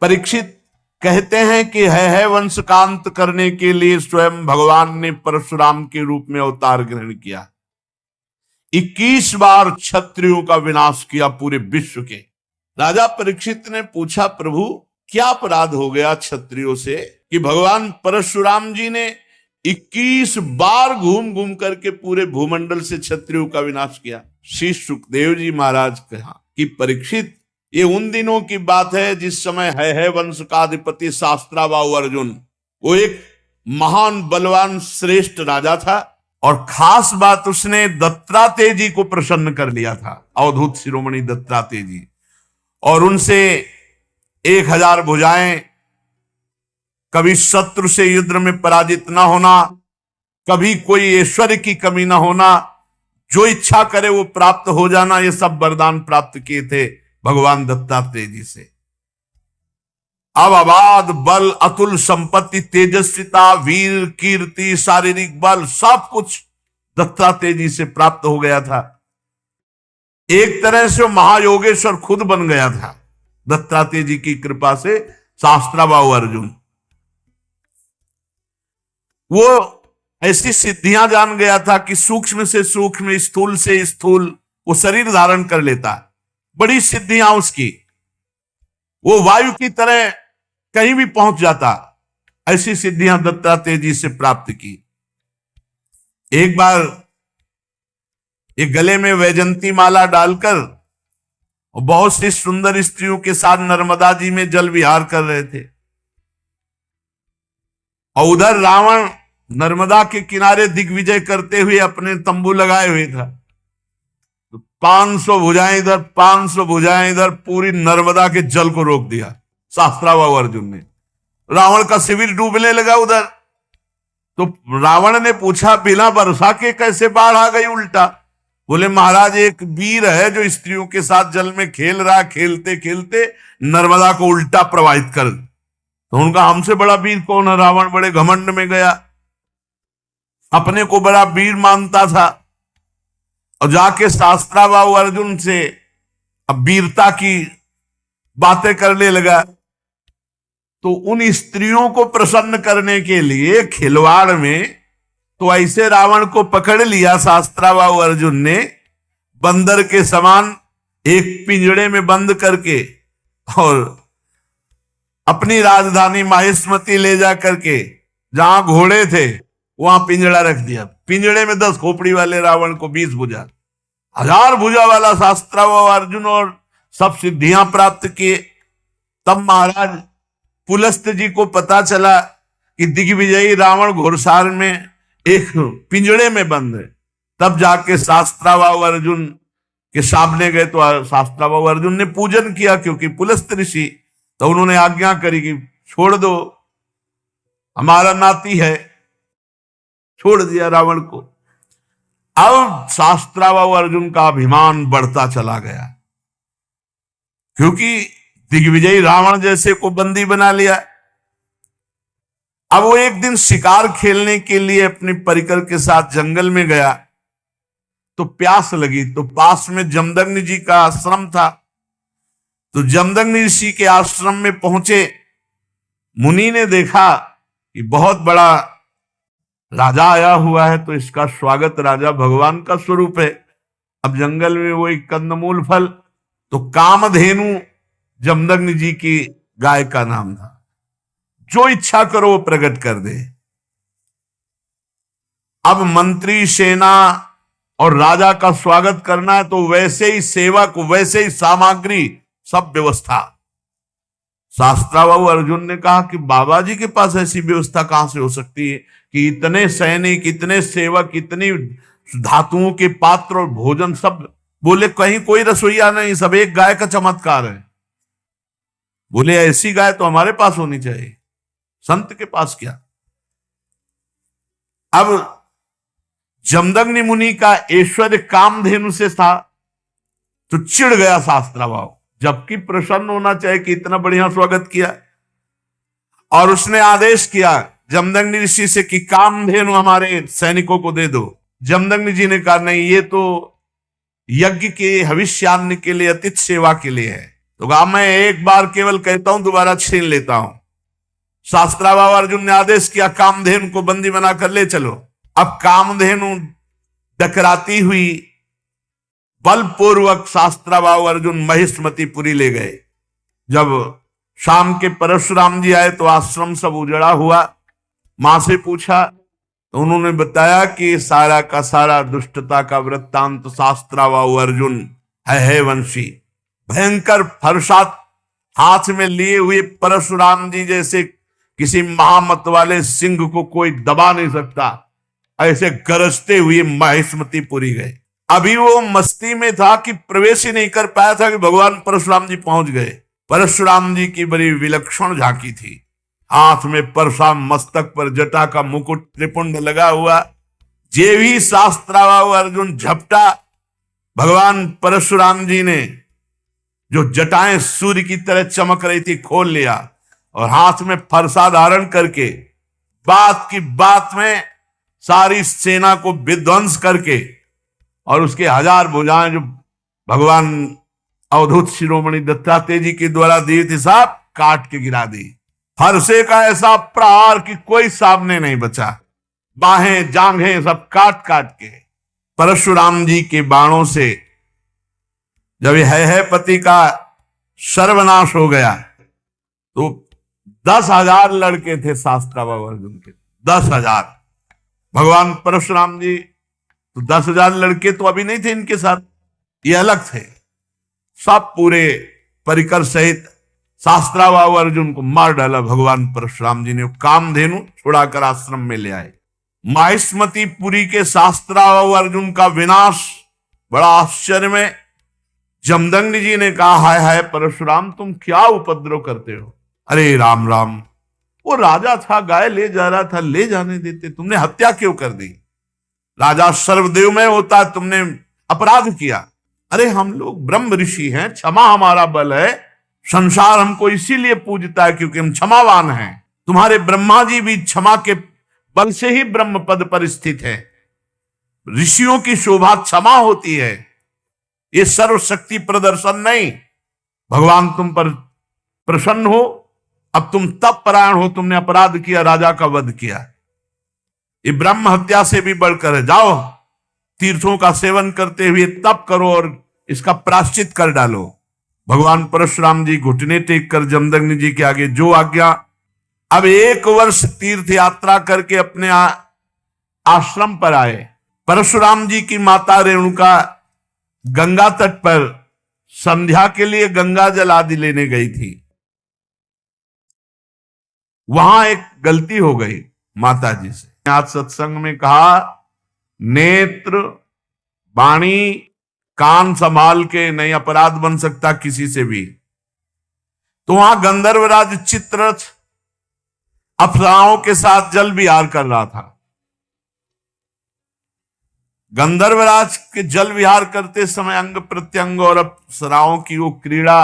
परीक्षित कहते हैं कि है वंश का अंत करने के लिए स्वयं भगवान ने परशुराम के रूप में अवतार ग्रहण किया। 21 बार क्षत्रियों का विनाश किया पूरे विश्व के। राजा परीक्षित ने पूछा, प्रभु क्या अपराध हो गया क्षत्रियों से कि भगवान परशुराम जी ने 21 बार घूम घूम करके पूरे भूमंडल से क्षत्रियों का विनाश किया। श्री सुखदेव जी महाराज कहा कि परीक्षित, ये उन दिनों की बात है जिस समय है वंश का अधिपति शास्त्राबाहु अर्जुन, वो एक महान बलवान श्रेष्ठ राजा था और खास बात उसने दत्तात्रेय जी को प्रसन्न कर लिया था, अवधूत शिरोमणि दत्तात्रेय जी, और उनसे 1000 भुजाएं, कभी शत्रु से युद्ध में पराजित ना होना, कभी कोई ऐश्वर्य की कमी ना होना, जो इच्छा करे वो प्राप्त हो जाना, ये सब वरदान प्राप्त किए थे भगवान दत्तात्रेय जी से। अब अबाध बल, अतुल संपत्ति, तेजस्विता, वीर कीर्ति, शारीरिक बल, सब कुछ दत्तात्रेय जी से प्राप्त हो गया था। एक तरह से महायोगेश्वर खुद बन गया था दत्तात्रेय जी की कृपा से शास्त्राबाहु अर्जुन। वो ऐसी सिद्धियां जान गया था कि सूक्ष्म से सूक्ष्म, स्थूल से स्थूल वो शरीर धारण कर लेता। बड़ी सिद्धियां उसकी, वो वायु की तरह कहीं भी पहुंच जाता। ऐसी सिद्धियां दत्तात्रेय जी से प्राप्त की। एक बार एक गले में वैजंती माला डालकर और बहुत सी सुंदर स्त्रियों के साथ नर्मदा जी में जल विहार कर रहे थे, और उधर रावण नर्मदा के किनारे दिग्विजय करते हुए अपने तंबू लगाए हुए था। तो 500 भुजाएं इधर, 500 भुजाएं इधर, पूरी नर्मदा के जल को रोक दिया शास्त्राबाहु अर्जुन ने। रावण का शिविर डूबने लगा उधर। तो रावण ने पूछा, बिना वर्षा के कैसे बाढ़ आ गई उल्टा? बोले, महाराज एक वीर है जो स्त्रियों के साथ जल में खेल रहा, खेलते खेलते नर्मदा को उल्टा प्रवाहित कर। तो उनका हमसे बड़ा वीर कौन है? रावण बड़े घमंड में गया, अपने को बड़ा वीर मानता था, और जाके शास्त्राबाहु अर्जुन से अब वीरता की बातें करने लगा। तो उन स्त्रियों को प्रसन्न करने के लिए खिलवाड़ में तो ऐसे रावण को पकड़ लिया शास्त्राबाहु अर्जुन ने, बंदर के समान एक पिंजड़े में बंद करके, और अपनी राजधानी माहिष्मती ले जा करके जहां घोड़े थे वहां पिंजड़ा रख दिया। पिंजड़े में 10 खोपड़ी वाले रावण को 20 भुजा, 1000 भुजा वाला शास्त्राबाहु अर्जुन, और सब सिद्धियां प्राप्त किए। तब महाराज पुलस्त जी को पता चला कि दिग्विजयी रावण घोड़सार में एक पिंजड़े में बंद है। तब जाके शास्त्राबाहु अर्जुन के सामने गए तो शास्त्राबाहु अर्जुन ने पूजन किया, क्योंकि पुलस्त ऋषि, तो उन्होंने आज्ञा करी कि छोड़ दो, हमारा नाती है। छोड़ दिया रावण को। अब शास्त्राबाहु अर्जुन का अभिमान बढ़ता चला गया, क्योंकि दिग्विजयी रावण जैसे को बंदी बना लिया। अब वो एक दिन शिकार खेलने के लिए अपने परिकर के साथ जंगल में गया, तो प्यास लगी। तो पास में जमदग्नि जी का आश्रम था। तो जमदग्नि ऋषि के आश्रम में पहुंचे। मुनि ने देखा कि बहुत बड़ा राजा आया हुआ है, तो इसका स्वागत, राजा भगवान का स्वरूप है। अब जंगल में वो एक कंदमूल फल, तो कामधेनु जमदग्नि जी की गाय का नाम था। जो इच्छा करो वो प्रकट कर दे। अब मंत्री, सेना और राजा का स्वागत करना है, तो वैसे ही सेवक, वैसे ही सामग्री, सब व्यवस्था। शास्त्राबाहु अर्जुन ने कहा कि बाबा जी के पास ऐसी व्यवस्था कहां से हो सकती है कि इतने सैनिक, इतने सेवक, इतनी धातुओं के पात्र और भोजन सब। बोले, कहीं कोई रसोईया नहीं, सब एक गाय का चमत्कार है। बोले, ऐसी गाय तो हमारे पास होनी चाहिए, संत के पास क्या। अब जमदग्नि मुनि का ऐश्वर्य कामधेनु से था, तो चिढ़ गया शास्त्राबाहु, जबकि प्रसन्न होना चाहिए कि इतना बढ़िया स्वागत किया। और उसने आदेश किया जमदग्नि ऋषि से कि कामधेनु हमारे सैनिकों को दे दो। जमदग्नि जी ने कहा, नहीं, ये तो यज्ञ के हविष्यान्न के लिए, अतिथि सेवा के लिए है, तो कहा मैं एक बार केवल कहता हूं, दोबारा छीन लेता हूं। शास्त्राबाहु अर्जुन ने आदेश किया, कामधेनु को बंदी बनाकर ले चलो। अब कामधेनु डकराती हुई बलपूर्वक शास्त्राबाहु अर्जुन महिष्मतीपुरी ले गए। जब शाम के परशुराम जी आए तो आश्रम सब उजड़ा हुआ। मां से पूछा तो उन्होंने बताया कि सारा का सारा दुष्टता का वृत्तांत शास्त्राबाहु अर्जुन है वंशी। भयंकर फरसात हाथ में लिए हुए परशुराम जी जैसे किसी महामत वाले सिंह को कोई दबा नहीं सकता, ऐसे गरजते हुए महिष्मतीपुरी गए। अभी वो मस्ती में था कि प्रवेश ही नहीं कर पाया था कि भगवान परशुराम जी पहुंच गए। परशुराम जी की बड़ी विलक्षण झांकी थी। हाथ में परशुराम, मस्तक पर जटा का मुकुट, त्रिपुंड लगा हुआ। जे भी शास्त्राबाहु अर्जुन झपटा, भगवान परशुराम जी ने जो जटाएं सूर्य की तरह चमक रही थी खोल लिया और हाथ में फरसा धारण करके बात की बात में सारी सेना को विध्वंस करके और उसके 1000 भुजाएं जो भगवान अवधूत शिरोमणि दत्तात्रेय जी के द्वारा दी थी, साहब काट के गिरा दी। फरसे का ऐसा प्रहार कि कोई सामने नहीं बचा। बाहें जांघें सब काट काट के। परशुराम जी के बाणों से जब है पति का सर्वनाश हो गया तो 10,000 लड़के थे शास्त्राबाहु अर्जुन के, 10,000। भगवान परशुराम जी तो 10,000 लड़के तो अभी नहीं थे इनके साथ, ये अलग थे। सब पूरे परिकर सहित शास्त्राबाहु अर्जुन को मार डाला भगवान परशुराम जी ने। कामधेनु छुड़ाकर आश्रम में ले आए। महिष्मतीपुरी के शास्त्राबाहु अर्जुन का विनाश बड़ा आश्चर्य में। जमदग्नि जी ने कहा, हाय हाय परशुराम, तुम क्या उपद्रव करते हो? अरे राम राम, वो राजा था, गाय ले जा रहा था, ले जाने देते, तुमने हत्या क्यों कर दी? राजा सर्वदेव में होता, तुमने अपराध किया। अरे हम लोग ब्रह्म ऋषि हैं, क्षमा हमारा बल है, संसार हमको इसीलिए पूजता है क्योंकि हम क्षमावान हैं। तुम्हारे ब्रह्मा जी भी क्षमा के बल से ही ब्रह्म पद पर स्थित है। ऋषियों की शोभा क्षमा होती है, ये सर्वशक्ति प्रदर्शन नहीं। भगवान तुम पर प्रसन्न हो, अब तुम तप परायण हो, तुमने अपराध किया, राजा का वध किया, ये ब्रह्म हत्या से भी बढ़कर है। जाओ तीर्थों का सेवन करते हुए तप करो और इसका प्राश्चित कर डालो। भगवान परशुराम जी घुटने टेक कर जमदग्नि जी के आगे जो आज्ञा। अब 1 वर्ष तीर्थ यात्रा करके अपने आश्रम पर आए। परशुराम जी की माता रेणुका गंगा तट पर संध्या के लिए गंगा जल आदि लेने गई थी। वहां एक गलती हो गई माता जी से। आज सत्संग में कहा, नेत्र वाणी कान संभाल के नहीं अपराध बन सकता किसी से भी। तो वहां गंधर्वराज चित्ररथ अप्सराओं के साथ जल विहार कर रहा था। गंधर्वराज के जल विहार करते समय अंग प्रत्यंग और अप्सराओं की वो क्रीड़ा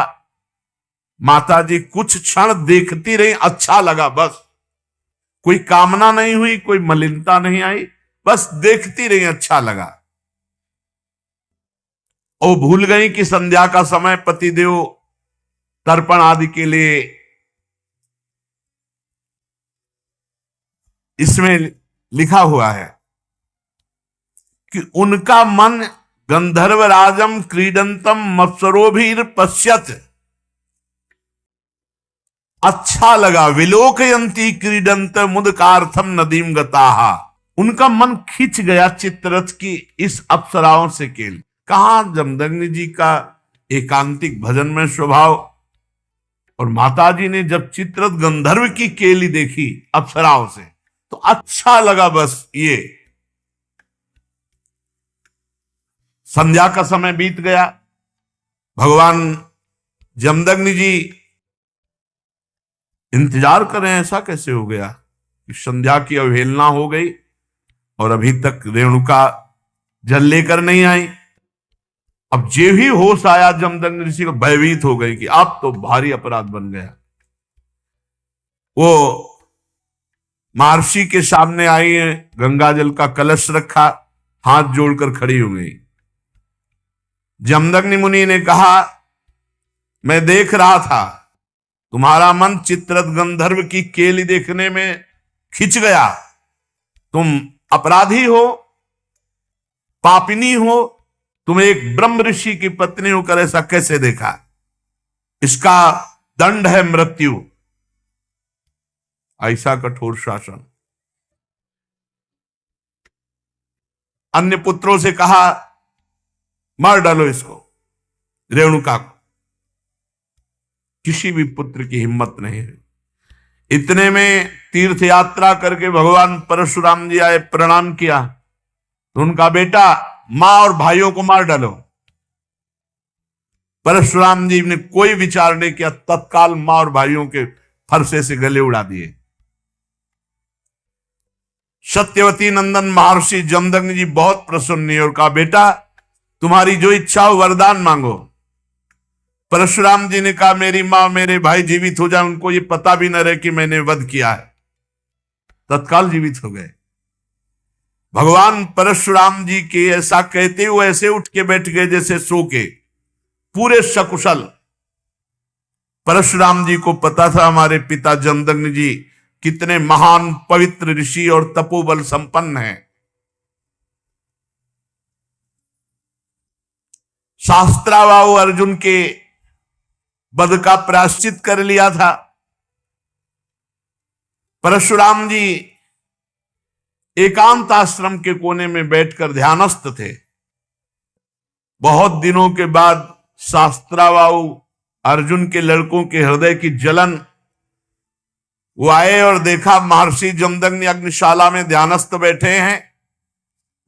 माता जी कुछ क्षण देखती रही। अच्छा लगा, बस कोई कामना नहीं हुई, कोई मलिनता नहीं आई, बस देखती रही, अच्छा लगा। और भूल गई कि संध्या का समय पतिदेव तर्पण आदि के लिए इसमें लिखा हुआ है कि उनका मन गंधर्वराजम क्रीडंतम मत्सरोभिर पश्यत, अच्छा लगा। विलोकयंती क्रीडंत मुदकार्थम नदीम गताहा, उनका मन खिंच गया चित्ररथ की इस अप्सराओं से केल। कहां जमदग्नि जी का एकांतिक भजन में स्वभाव, और माताजी ने जब चित्ररथ गंधर्व की केली देखी अप्सराओं से तो अच्छा लगा। बस ये संध्या का समय बीत गया। भगवान जमदग्नि जी इंतजार करें, ऐसा कैसे हो गया कि संध्या की अवहेलना हो गई और अभी तक रेणुका जल लेकर नहीं आई। अब जे ही होश आया जमदग्नि ऋषि को, भयभीत हो गई कि अब तो भारी अपराध बन गया। वो महर्षि के सामने आई है, गंगा जल का कलश रखा, हाथ जोड़कर खड़ी हो गई। जमदग्नि मुनि ने कहा मैं देख रहा था, तुम्हारा मन चित्ररथ गंधर्व की केली देखने में खिंच गया। तुम अपराधी हो, पापिनी हो, तुम एक ब्रह्म ऋषि की पत्नी होकर ऐसा कैसे देखा? इसका दंड है मृत्यु। ऐसा कठोर शासन। अन्य पुत्रों से कहा, मार डालो इसको, रेणुका को। किसी भी पुत्र की हिम्मत नहीं है। इतने में तीर्थ यात्रा करके भगवान परशुराम जी आए, प्रणाम किया तो उनका बेटा, मां और भाइयों को मार डालो। परशुराम जी ने कोई विचार नहीं किया, तत्काल मां और भाइयों के फरसे से गले उड़ा दिए। सत्यवती नंदन महर्षि जमदग्नि जी बहुत प्रसन्न हुए और कहा, बेटा तुम्हारी जो इच्छा हो वरदान मांगो। परशुराम जी ने कहा, मेरी मां मेरे भाई जीवित हो जाए, उनको ये पता भी न रहे कि मैंने वध किया है। तत्काल जीवित हो गए। भगवान परशुराम जी के ऐसा कहते हुए ऐसे उठ के बैठ गए जैसे सो के, पूरे सकुशल। परशुराम जी को पता था हमारे पिता जमदग्नि जी कितने महान पवित्र ऋषि और तपोबल संपन्न हैं। शास्त्राबाहु अर्जुन के वध का प्रायश्चित कर लिया था। परशुराम जी एकांत आश्रम के कोने में बैठकर ध्यानस्थ थे। बहुत दिनों के बाद शास्त्राबाहु अर्जुन के लड़कों के हृदय की जलन, वो आए और देखा महर्षि जमदग्नि अग्निशाला में ध्यानस्थ बैठे हैं।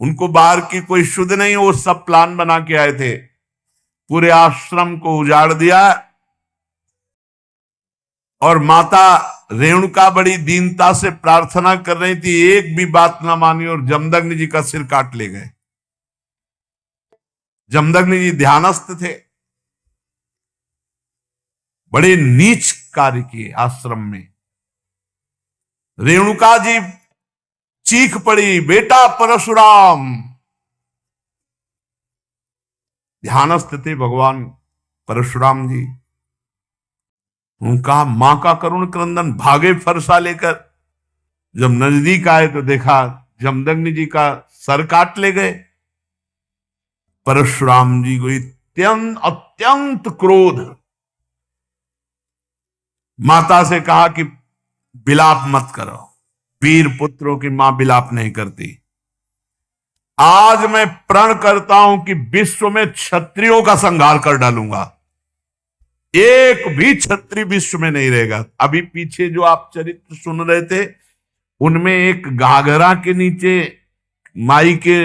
उनको बाहर की कोई शुद्ध नहीं, वो सब प्लान बना के आए थे। पूरे आश्रम को उजाड़ दिया और माता रेणुका बड़ी दीनता से प्रार्थना कर रही थी, एक भी बात ना मानी और जमदग्नि जी का सिर काट ले गए। जमदग्नि जी ध्यानस्थ थे। बड़े नीच कार्य किए आश्रम में। रेणुका जी चीख पड़ी, बेटा परशुराम। ध्यानस्थ थे भगवान परशुराम जी। उनका मां का करुण क्रंदन, भागे फरसा लेकर। जब नजदीक आए तो देखा जमदग्नि जी का सर काट ले गए। परशुराम जी को अत्यंत क्रोध। माता से कहा कि विलाप मत करो, वीर पुत्रों की मां विलाप नहीं करती। आज मैं प्रण करता हूं कि विश्व में क्षत्रियों का संहार कर डालूंगा, एक भी क्षत्रिय विश्व में नहीं रहेगा। अभी पीछे जो आप चरित्र सुन रहे थे, उनमें एक घाघरा के नीचे माई के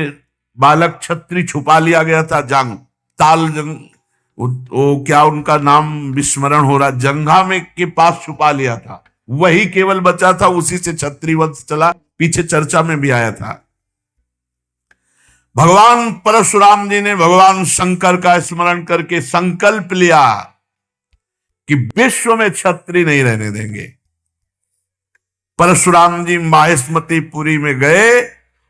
बालक क्षत्रिय छुपा लिया गया था। जंग ताल जंग, वो क्या उनका नाम विस्मरण हो रहा, जंघा में के पास छुपा लिया था, वही केवल बचा था। उसी से क्षत्रिय वंश चला, पीछे चर्चा में भी आया था। भगवान परशुराम जी ने भगवान शंकर का स्मरण करके संकल्प लिया कि विश्व में क्षत्रिय नहीं रहने देंगे। परशुराम जी माहिष्मतीपुरी में गए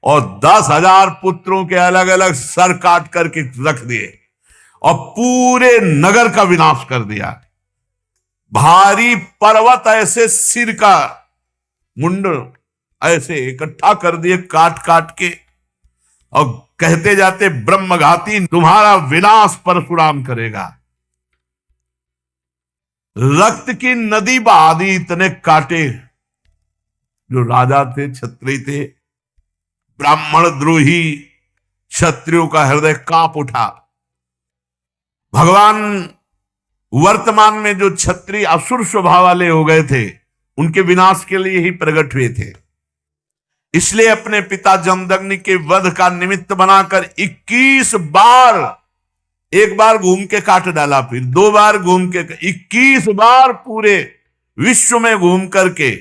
और 10,000 पुत्रों के अलग अलग सर काट करके रख दिए और पूरे नगर का विनाश कर दिया। भारी पर्वत ऐसे सिर का मुंड ऐसे इकट्ठा कर दिए काट काट के, और कहते जाते ब्रह्मघाती तुम्हारा विनाश परशुराम करेगा। रक्त की नदी बहा दी, इतने काटे। जो राजा थे, क्षत्रिय थे, ब्राह्मण द्रोही क्षत्रियों का हृदय कांप उठा। भगवान वर्तमान में जो क्षत्रिय असुर स्वभाव वाले हो गए थे, उनके विनाश के लिए ही प्रकट हुए थे। इसलिए अपने पिता जमदग्नि के वध का निमित्त बनाकर 21 बार, एक बार घूम के काट डाला, फिर 2 बार घूम के, 21 बार पूरे विश्व में घूम करके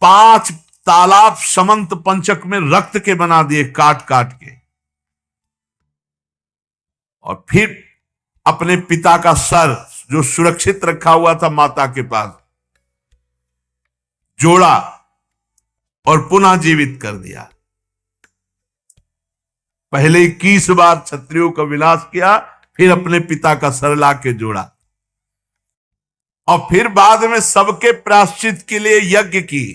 5 तालाब समंत पंचक में रक्त के बना दिए काट काट के। और फिर अपने पिता का सर जो सुरक्षित रखा हुआ था माता के पास, जोड़ा और पुनः जीवित कर दिया। पहले 21 बार क्षत्रियों का विनाश किया, फिर अपने पिता का सर ला के जोड़ा। और फिर बाद में सबके प्रायश्चित के लिए यज्ञ की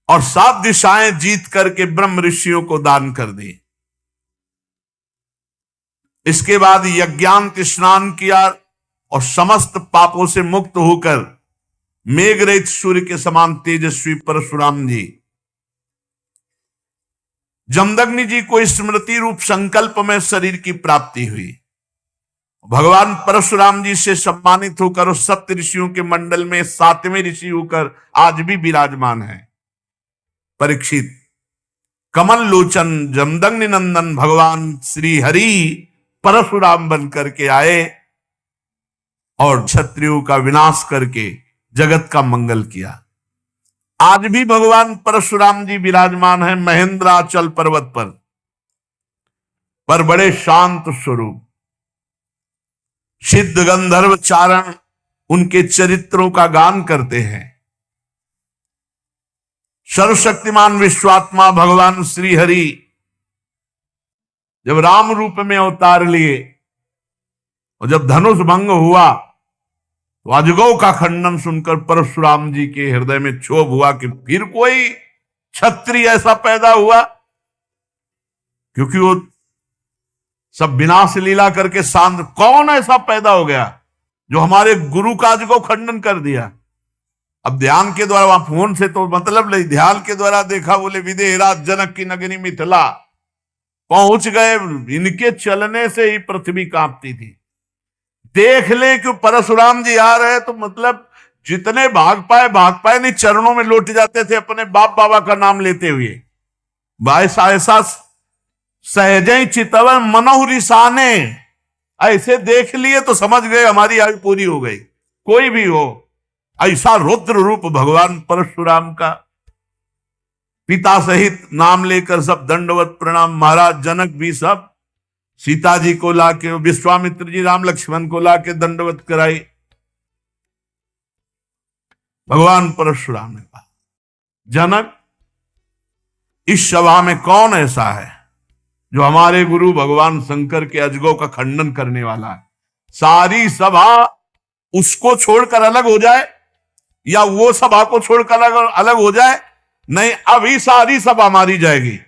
और 7 दिशाएं जीत करके ब्रह्म ऋषियों को दान कर दी। इसके बाद यज्ञांत स्नान किया और समस्त पापों से मुक्त होकर मेघरहित सूर्य के समान तेजस्वी परशुराम जी, जमदग्नि जी को स्मृति रूप संकल्प में शरीर की प्राप्ति हुई। भगवान परशुराम जी से सम्मानित होकर उस 7 ऋषियों के मंडल में 7वें ऋषि होकर आज भी विराजमान है। परीक्षित, कमल लोचन जमदग्नि नंदन भगवान श्री हरि परशुराम बन करके आए और क्षत्रियों का विनाश करके जगत का मंगल किया। आज भी भगवान परशुराम जी विराजमान है महेंद्राचल पर्वत पर बड़े शांत स्वरूप। सिद्ध गंधर्व चारण उनके चरित्रों का गान करते हैं। सर्वशक्तिमान विश्वात्मा भगवान श्री हरि जब राम रूप में अवतार लिए और जब धनुष भंग हुआ तो अजगौ का खंडन सुनकर परशुराम जी के हृदय में क्षोभ हुआ कि फिर कोई क्षत्रिय ऐसा पैदा हुआ, क्योंकि वो सब विनाश लीला करके शांत, कौन ऐसा पैदा हो गया जो हमारे गुरु का अजगौ खंडन कर दिया। अब ध्यान के द्वारा, वहां फोन से तो मतलब नहीं, ध्यान के द्वारा देखा, बोले विदेहराज जनक की नगरी मिथिला पहुंच गए। इनके चलने से ही पृथ्वी कांपती थी। देख ले कि परशुराम जी आ रहे तो मतलब जितने भाग पाए नहीं, चरणों में लौट जाते थे अपने बाप बाबा का नाम लेते हुए। ऐसा सहज चितवन मनोहरिसाने, ऐसे देख लिए तो समझ गए हमारी आयु पूरी हो गई। कोई भी हो, ऐसा रुद्र रूप भगवान परशुराम का। पिता सहित नाम लेकर सब दंडवत प्रणाम। महाराज जनक भी सब सीता जी को लाके, विश्वामित्र जी राम लक्ष्मण को लाके दंडवत कराई। भगवान परशुराम ने कहा, जनक, इस सभा में कौन ऐसा है जो हमारे गुरु भगवान शंकर के अजगौ का खंडन करने वाला है? सारी सभा उसको छोड़कर अलग हो जाए या वो सभा को छोड़कर अलग हो जाए? नहीं, अभी सारी सभा मारी जाएगी।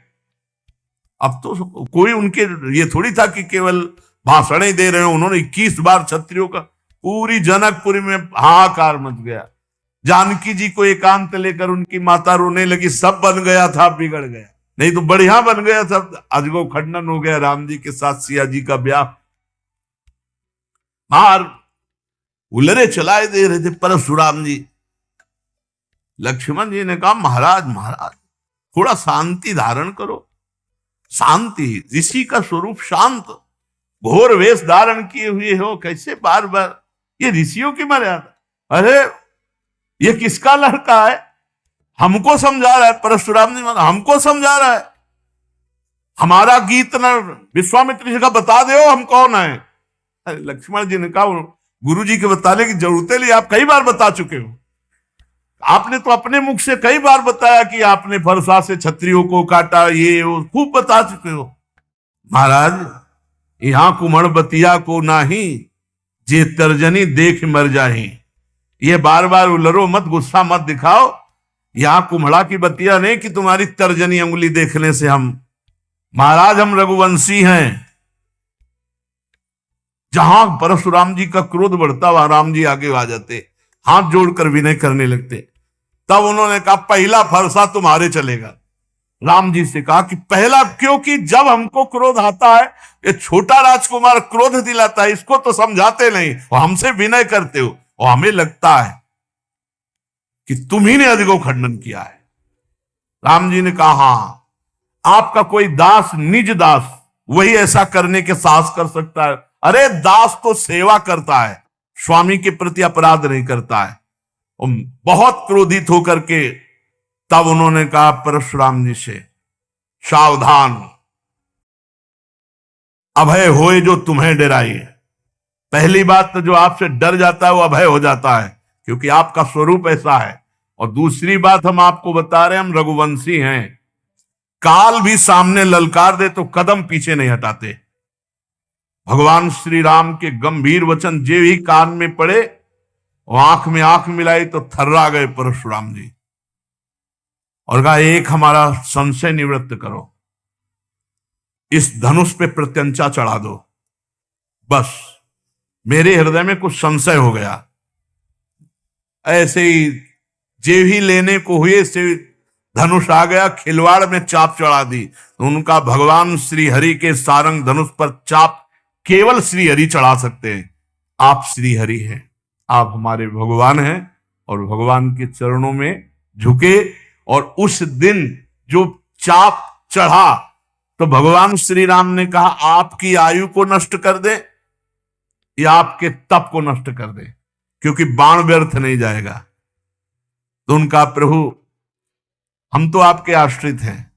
अब तो कोई उनके ये थोड़ी था कि केवल भाषण ही दे रहे हो। उन्होंने 21 बार क्षत्रियों का, पूरी जनकपुरी में हाहाकार मच गया। जानकी जी को एकांत लेकर उनकी माता रोने लगी, सब बन गया था, बिगड़ गया, नहीं तो बढ़िया बन गया था। अजगौ खंडन हो गया, राम जी के साथ सिया जी का ब्याह। मार उलरे चलाए दे रहे थे परशुराम जी। लक्ष्मण जी ने कहा, महाराज महाराज थोड़ा शांति धारण करो। शांति, ऋषि का स्वरूप शांत, घोर वेश धारण किए हुए हो, कैसे बार बार? ये ऋषियों की मर्यादा। अरे ये किसका लड़का है? हमको समझा रहा है परशुराम जी, हमको समझा रहा है। हमारा गीत न विश्वामित्र जी का बता दो हम कौन है। अरे लक्ष्मण जी ने कहा, गुरु जी के बताने की जरूरत नहीं, आप कई बार बता चुके हो। आपने तो अपने मुख से कई बार बताया कि आपने फरसा से क्षत्रियों को काटा, ये वो खूब बता चुके हो। महाराज, यहां कुमड़ बतिया को नाही जे तर्जनी देख मर जाही। ये बार बार उलरो मत, गुस्सा मत दिखाओ। यहां कुम्हड़ा की बतिया नहीं कि तुम्हारी तर्जनी उंगली देखने से हम, महाराज हम रघुवंशी हैं। जहां परशुराम जी का क्रोध बढ़ता वहां राम जी आगे आ जाते, हाथ जोड़कर विनय करने लगते। तब उन्होंने कहा, पहला फरसा तुम्हारे चलेगा। राम जी से कहा कि पहला, क्योंकि जब हमको क्रोध आता है, ये छोटा राजकुमार क्रोध दिलाता है, इसको तो समझाते नहीं, हमसे विनय करते हो, और हमें लगता है कि तुम्ही ने अजगौ खंडन किया है। राम जी ने कहा, हां, आपका कोई दास, निज दास, वही ऐसा करने के साहस कर सकता है। अरे दास तो सेवा करता है, स्वामी के प्रति अपराध नहीं करता है। बहुत क्रोधित होकर के तब उन्होंने कहा परशुराम जी से, सावधान, अभय होए जो तुम्हें डराए। पहली बात तो जो आपसे डर जाता है वो अभय हो जाता है, क्योंकि आपका स्वरूप ऐसा है। और दूसरी बात हम आपको बता रहे हैं, हम रघुवंशी हैं। काल भी सामने ललकार दे तो कदम पीछे नहीं हटाते। भगवान श्री राम के गंभीर वचन जे ही कान में पड़े और आंख में आंख मिलाई तो थर्रा गए परशुराम जी और कहा, एक हमारा संशय निवृत्त करो, इस धनुष पे प्रत्यंचा चढ़ा दो, बस मेरे हृदय में कुछ संशय हो गया। ऐसे ही जे ही लेने को हुए से धनुष आ गया, खिलवाड़ में चाप चढ़ा दी। तो उनका भगवान श्री हरि के सारंग धनुष पर चाप केवल श्री हरि चढ़ा सकते हैं। आप श्री हरि हैं, आप हमारे भगवान हैं और भगवान के चरणों में झुके। और उस दिन जो चाप चढ़ा तो भगवान श्री राम ने कहा, आपकी आयु को नष्ट कर दे या आपके तप को नष्ट कर दे, क्योंकि बाण व्यर्थ नहीं जाएगा। तो उनका, प्रभु हम तो आपके आश्रित हैं,